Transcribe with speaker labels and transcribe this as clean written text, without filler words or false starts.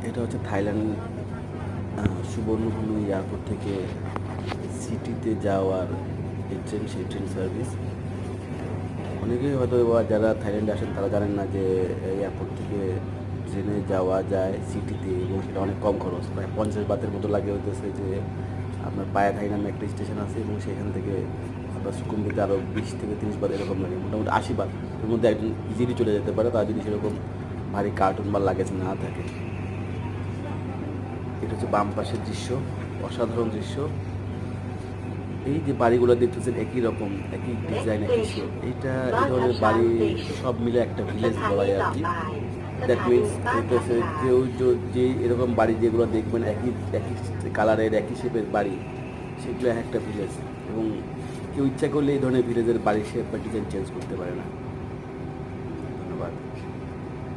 Speaker 1: এটা হচ্ছে Thailand সুবর্ণভূমি airport থেকে সিটিতে যাওয়ার এই ট্রেন, সেই ট্রেন সার্ভিস। অনেকেই হয়তো বা যারা থাইল্যান্ডে আসেন তারা জানেন না যে এয়ারপোর্ট থেকে ট্রেনে যাওয়া যায় সিটিতে, এবং সেটা অনেক কম খরচ, প্রায় 50 বাতের মতো লাগে। হইতেছে যে আপনার পায়াথাই নামে একটা স্টেশন আছে, এবং সেখান থেকে আপনার সুকুমবিতে আরও 20 থেকে 30 বাত এরকম লাগে, মোটামুটি 80 বাত এর মধ্যে একজন ইজিলি চলে যেতে পারে, তার যদি সেরকম ভারী কার্টুন বা লাগেজ না থাকে। এটা হচ্ছে বাম পাশের দৃশ্য, অসাধারণ দৃশ্য। এই যে বাড়িগুলো দেখতেছেন একই রকম, একই ডিজাইন, একই শেপ। এইটা এই ধরনের বাড়ি সব মিলে একটা ভিলেজ বলা যায় আর কি। দ্যাট মিনস হইতেছে কেউ যে এরকম বাড়ি যেগুলো দেখবেন একই একই কালারের, একই শেপের বাড়ি, সেগুলো একটা ভিলেজ। এবং কেউ ইচ্ছা করলে এই ধরনের ভিলেজের বাড়ির শেপ বা ডিজাইন চেঞ্জ করতে পারে না।